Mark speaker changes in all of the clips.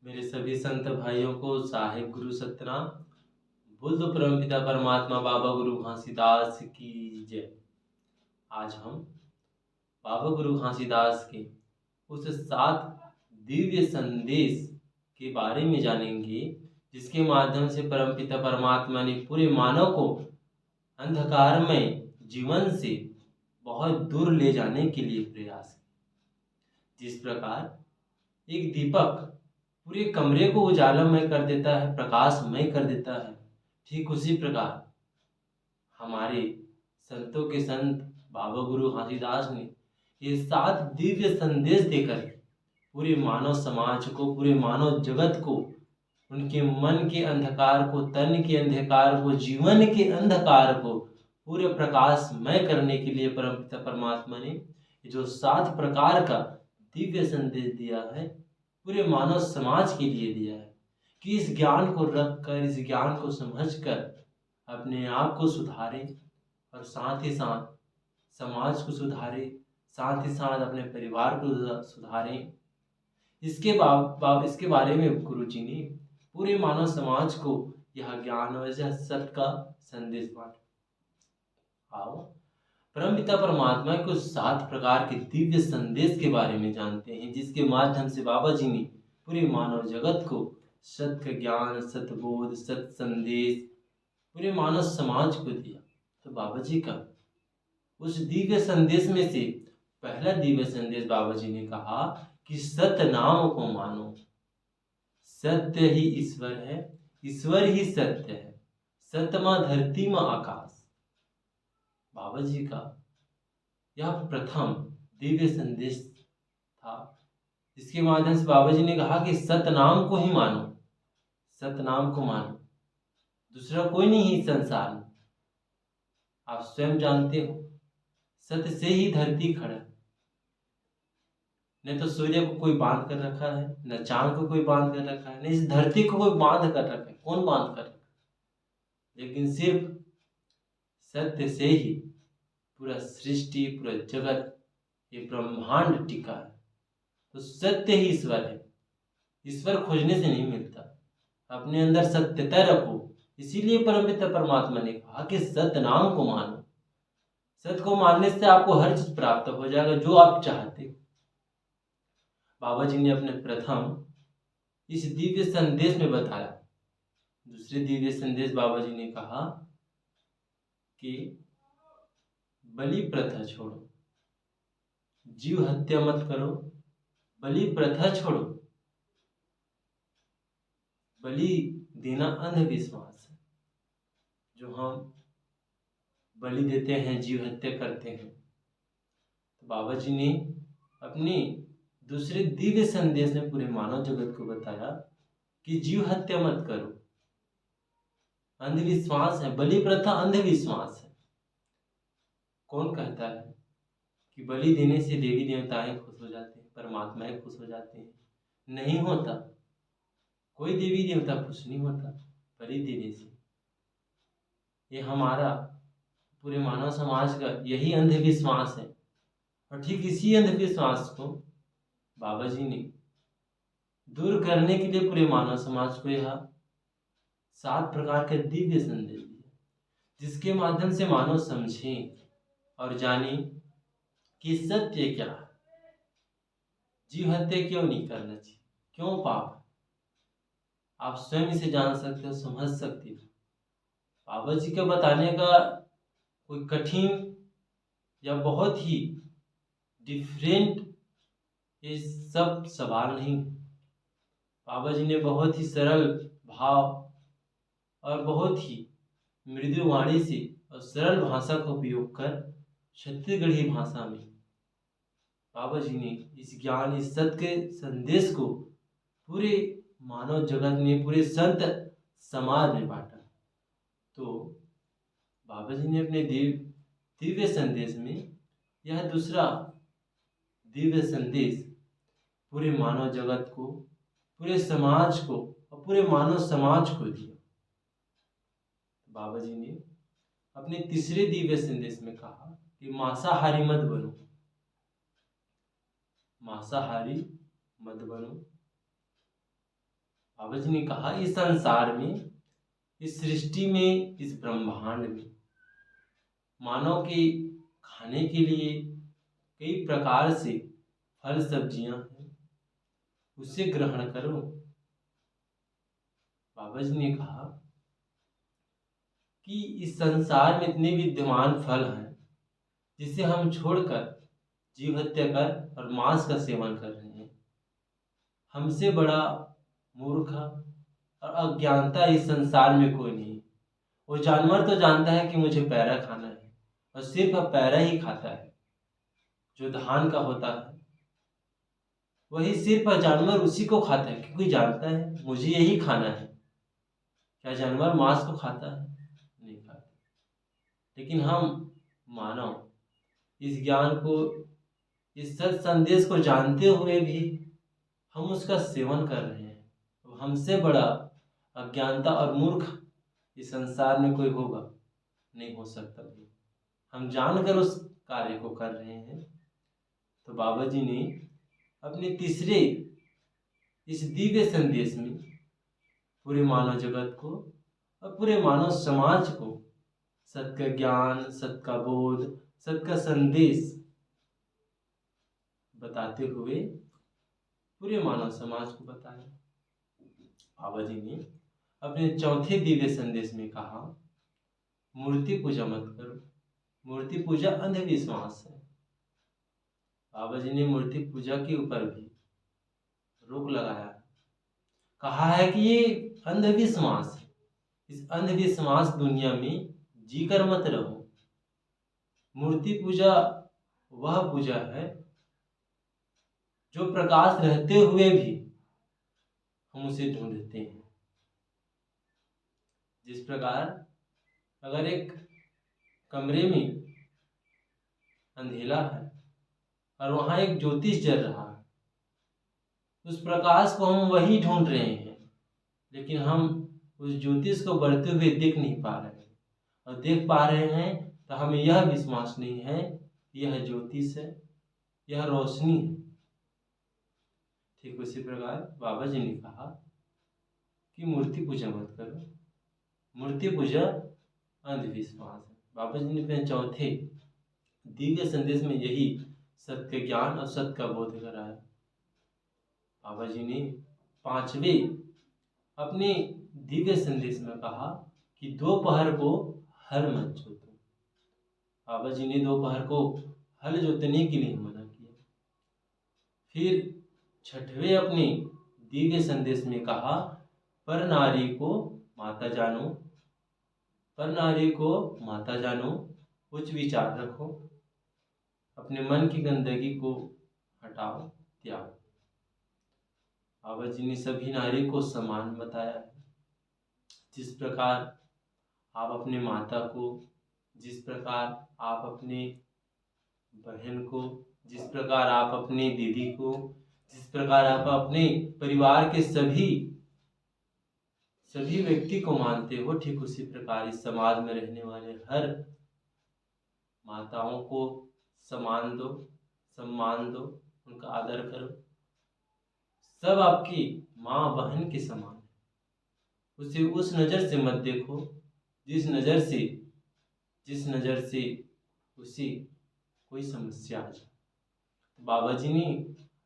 Speaker 1: मेरे सभी संत भाइयों को साहिब गुरु सतनाम। बुद्ध परमपिता परमात्मा बाबा गुरु घासीदास की जय। आज हम बाबा गुरु घासीदास के उस 7 दिव्य संदेश के बारे में जानेंगे, जिसके माध्यम से परमपिता परमात्मा ने पूरे मानव को अंधकारमय जीवन से बहुत दूर ले जाने के लिए प्रयास किया। जिस प्रकार एक दीपक पूरे कमरे को उजालामय कर देता है, प्रकाशमय कर देता है, ठीक उसी प्रकार हमारे संतों के संत बाबा गुरु घासीदास ने ये 7 दिव्य संदेश देकर पूरे मानव समाज को, पूरे मानव जगत को, उनके मन के अंधकार को, तन के अंधकार को, जीवन के अंधकार को पूरे प्रकाशमय करने के लिए परमपिता परमात्मा ने जो 7 प्रकार का दिव्य संदेश दिया है, पूरे मानव समाज के लिए दिया है कि इस ज्ञान को रखकर, इस ज्ञान को समझकर अपने आप को सुधारे और साथ ही साथ समाज को सुधारे, साथ ही साथ अपने परिवार को सुधारे। इसके बारे में गुरु जी ने पूरे मानव समाज को यह ज्ञान और यह सत्य का संदेश बांटा। आओ परमपिता परमात्मा के कुछ 7 प्रकार के दिव्य संदेश के बारे में जानते हैं, जिसके माध्यम से बाबा जी ने पूरे मानव जगत को सत्य का ज्ञान, सतबोध, सत्य संदेश पूरे मानव समाज को दिया। तो बाबा जी का उस दिव्य संदेश में से पहला दिव्य संदेश बाबा जी ने कहा कि सत्य नाम को मानो। सत्य ही ईश्वर है, ईश्वर ही सत्य है, सतमा धरती में आकाश। बाबा जी का यह प्रथम दिव्य संदेश था। इसके माध्यम से बाबा जी ने कहा कि सत्य नाम को ही मानो, सत्य नाम को मानो, दूसरा कोई नहीं इस संसार में। आप स्वयं जानते हो सत्य से ही धरती खड़ा है। न तो सूर्य को कोई बांध कर रखा है, न चांद को कोई बांध कर रखा है, न इस धरती को कोई बांध कर रखा है। कौन बांध कर रखा है? लेकिन सिर्फ सत्य से ही पूरा सृष्टि, पूरा जगत, ये ब्रह्मांड टिका है। तो सत्य ही ईश्वर है। ईश्वर खोजने से नहीं मिलता, अपने अंदर सत्यता रखो। इसीलिए परमपिता परमात्मा ने कहा कि सत्य नाम को मानो। सत्य को मानने से आपको हर चीज प्राप्त हो जाएगा जो आप चाहते हो। बाबा जी ने अपने प्रथम इस दिव्य संदेश में बताया। दूसरे दिव्य संदेश बाबा जी ने कहा कि बलि प्रथा छोड़ो, जीव हत्या मत करो, बलि प्रथा छोड़ो। बलि देना अंधविश्वास है। जो हम बलि देते हैं, जीव हत्या करते हैं, तो बाबा जी ने अपने दूसरे दिव्य संदेश में पूरे मानव जगत को बताया कि जीव हत्या मत करो। अंधविश्वास है, बलि प्रथा अंधविश्वास है। कौन कहता है कि बलि देने से देवी देवताएं खुश हो जाते हैं, परमात्माएं खुश हो जाते हैं? नहीं होता। कोई देवी देवता खुश नहीं होता बलि देने से। ये हमारा पूरे मानव समाज का यही अंधविश्वास है। और ठीक इसी अंधविश्वास को बाबा जी ने दूर करने के लिए पूरे मानव समाज को यह 7 प्रकार के दिव्य संदेश दिया, जिसके माध्यम से मानव समझे और जाने कि सत्य क्या है। जीव हत्या क्यों नहीं करना चाहिए, क्यों पाप है, आप स्वयं इसे जान सकते हो, समझ सकते हो। बाबा जी का बताने का कोई कठिन या बहुत ही डिफरेंट ये सब सवाल नहीं। बाबा जी ने बहुत ही सरल भाव और बहुत ही मृदु वाणी से और सरल भाषा का उपयोग कर छत्तीसगढ़ी भाषा में बाबा जी ने इस ज्ञान, इस सत्य के संदेश को पूरे मानव जगत में, पूरे संत समाज में बांटा। तो बाबा जी ने अपने दिव्य संदेश में यह दूसरा दिव्य संदेश पूरे मानव जगत को, पूरे समाज को और पूरे मानव समाज को दिया। बाबा जी ने अपने तीसरे दिव्य संदेश में कहा कि मांसाहारी मत बनो, मांसाहारी मत बनो। बाबा जी ने कहा इस संसार में, इस सृष्टि में, इस ब्रह्मांड में मानव के खाने के लिए कई प्रकार से फल सब्जियां हैं, उसे ग्रहण करो। बाबा जी ने कहा कि इस संसार में इतने विद्यमान फल हैं जिसे हम छोड़कर जीव हत्या कर और मांस का सेवन कर रहे हैं। हमसे बड़ा मूर्ख और अज्ञानता इस संसार में कोई नहीं। वो जानवर तो जानता है कि मुझे पैरा खाना है और सिर्फ पैरा ही खाता है, जो धान का होता है वही सिर्फ जानवर उसी को खाता है, क्योंकि जानता है मुझे यही खाना है। क्या जानवर मांस को खाता है? नहीं खाता। लेकिन हम मानव इस ज्ञान को, इस सत संदेश को जानते हुए भी हम उसका सेवन कर रहे हैं। तो हमसे बड़ा अज्ञानता और मूर्ख इस संसार में कोई होगा नहीं, हो सकता भी। हम जानकर उस कार्य को कर रहे हैं। तो बाबा जी ने अपने तीसरे इस दिव्य संदेश में पूरे मानव जगत को और पूरे मानव समाज को सत का ज्ञान, सत का बोध, सत का संदेश बताते हुए पूरे मानव समाज को बताया। बाबा जी ने अपने चौथे दिव्य संदेश में कहा, मूर्ति पूजा मत करो, मूर्ति पूजा अंधविश्वास है। बाबा जी ने मूर्ति पूजा के ऊपर भी रोक लगाया, कहा है कि ये अंधविश्वास है। इस अंधविश्वास दुनिया में जीकर मत रहो। मूर्ति पूजा वह पूजा है जो प्रकाश रहते हुए भी हम उसे ढूंढते हैं। जिस प्रकार अगर एक कमरे में अंधेला है और वहां एक ज्योतिष जल रहा है, उस प्रकाश को हम वही ढूंढ रहे हैं, लेकिन हम उस ज्योतिष को बढ़ते हुए देख नहीं पा रहे हैं। और देख पा रहे हैं तो हमें यह विश्वास नहीं है कि यह ज्योतिष है, यह रोशनी है। ठीक उसी प्रकार बाबा जी ने कहा कि मूर्ति पूजा मत करो, मूर्ति पूजा अंधविश्वास है। बाबा जी ने अपने चौथे दिव्य संदेश में यही सत्य ज्ञान और सत्य का बोध कराया। बाबा जी ने पांचवें अपने दिव्य संदेश में कहा कि दोपहर को हल मत जोतो। बाबा जी ने दोपहर को हल जोतने के लिए मना किया। फिर छठवें अपने दिव्य संदेश में कहा, पर नारी को माता जानो, पर नारी को माता जानो, उच्च विचार रखो, अपने मन की गंदगी को हटाओ, त्याग। बाबा जी ने सभी नारी को समान बताया है। जिस प्रकार आप अपने माता को, जिस प्रकार आप अपने बहन को, जिस प्रकार आप अपनी दीदी को, जिस प्रकार आप अपने परिवार के सभी व्यक्ति को मानते हो, ठीक उसी प्रकार इस समाज में रहने वाले हर माताओं को सम्मान दो, उनका आदर करो। सब आपकी माँ बहन के समान है। उसे उस नज़र से मत देखो जिस नज़र से उसे कोई समस्या आ जाए। तो बाबा जी ने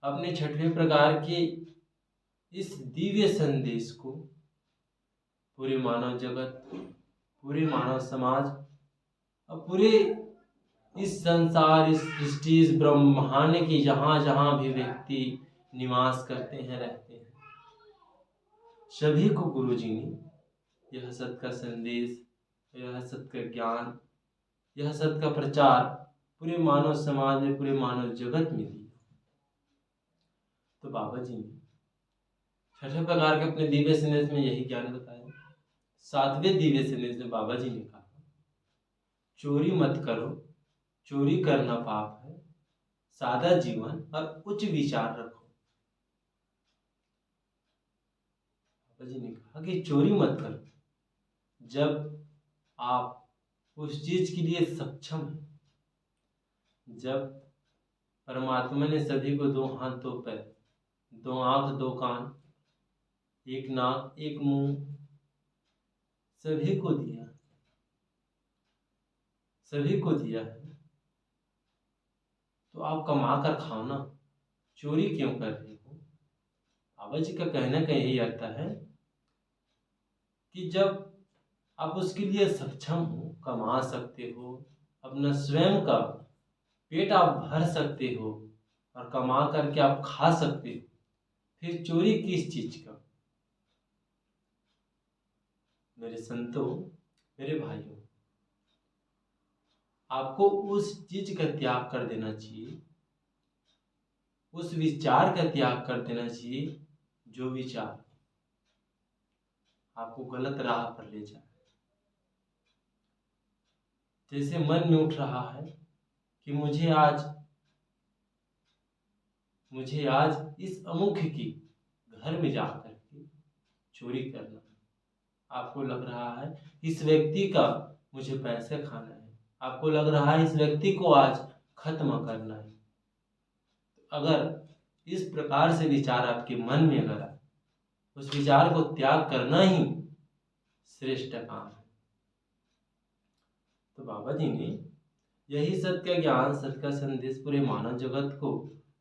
Speaker 1: अपने छठवें प्रकार के इस दिव्य संदेश को पूरे मानव जगत, पूरे मानव समाज और पूरे इस संसार, इस सृष्टि, इस ब्रह्मांड की जहाँ जहाँ भी व्यक्ति निवास करते हैं, रहते हैं, सभी को गुरु जी ने यह सत्य का संदेश, यह सत्य का ज्ञान, यह सत्य का प्रचार पूरे मानव समाज में, पूरे मानव जगत में दिया। तो बाबा जी ने छठे प्रकार के अपने दिव्य संदेश में यही ज्ञान बताया। सातवें दिव्य संदेश में बाबा जी ने कहा, चोरी मत करो, चोरी करना पाप है, सादा जीवन और उच्च विचार रखो। बाबा जी ने कहा कि चोरी मत करो जब आप उस चीज के लिए सक्षम हैं। जब परमात्मा ने सभी को दो हाथ, दो पैर, दो आंख, दो कान, एक नाक एक मुंह सभी को दिया, सभी को दिया है, तो आप कमा कर खाओ ना, चोरी क्यों कर रहे हो। बाबा जी का कहने का यही अर्थ है कि जब आप उसके लिए सक्षम हो, कमा सकते हो, अपना स्वयं का पेट आप भर सकते हो और कमा करके आप खा सकते हो, फिर चोरी किस चीज का। मेरे संतों, मेरे भाइयों, आपको उस चीज का त्याग कर देना चाहिए, उस विचार का त्याग कर देना चाहिए जो विचार आपको गलत राह पर ले जाए। जैसे मन में उठ रहा है कि मुझे आज इस अमुख की घर में जाकर के चोरी करना है। आपको लग रहा है इस व्यक्ति का मुझे पैसे खाना है, आपको लग रहा है इस व्यक्ति को आज खत्म करना है। अगर इस प्रकार से विचार आपके मन में अगर आए, उस विचार को त्याग करना ही श्रेष्ठ काम है। तो बाबा जी ने यही सत्य का ज्ञान, सत्य का संदेश पूरे मानव जगत को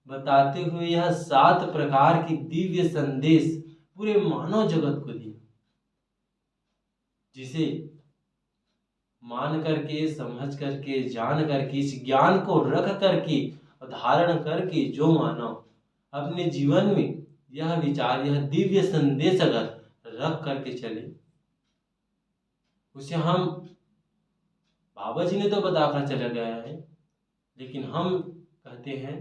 Speaker 1: बताते हुए यह 7 प्रकार की दिव्य संदेश पूरे मानव जगत को दिया, जिसे मान करके, समझ करके, जान करके, इस ज्ञान को रख करके, धारण करके जो मानव अपने जीवन में यह विचार, यह दिव्य संदेश अगर रख करके चले, उसे हम, बाबा जी ने तो बताकर चला गया है, लेकिन हम कहते हैं,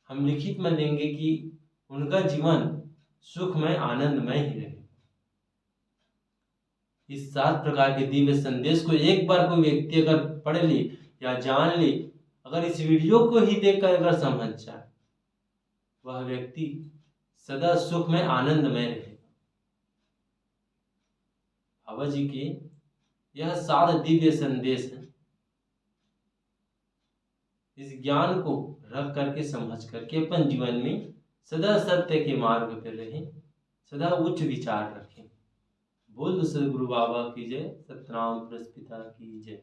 Speaker 1: हम लिखित में देंगे कि उनका जीवन सुखमय आनंदमय ही रहे। इस 7 प्रकार के दिव्य संदेश को एक बार कोई व्यक्ति अगर पढ़ ले या जान ले, अगर इस वीडियो को ही देखकर अगर समझ जाए, वह व्यक्ति सदा सुखमय आनंदमय रहे। बाबा जी के यह 7 दिव्य संदेश हैं, इस ज्ञान को रख करके, समझ करके अपन जीवन में सदा सत्य के मार्ग पर रहें, सदा उच्च विचार रखें। बोल सदगुरु बाबा की जय, सतनाम प्रस्पिता की जय।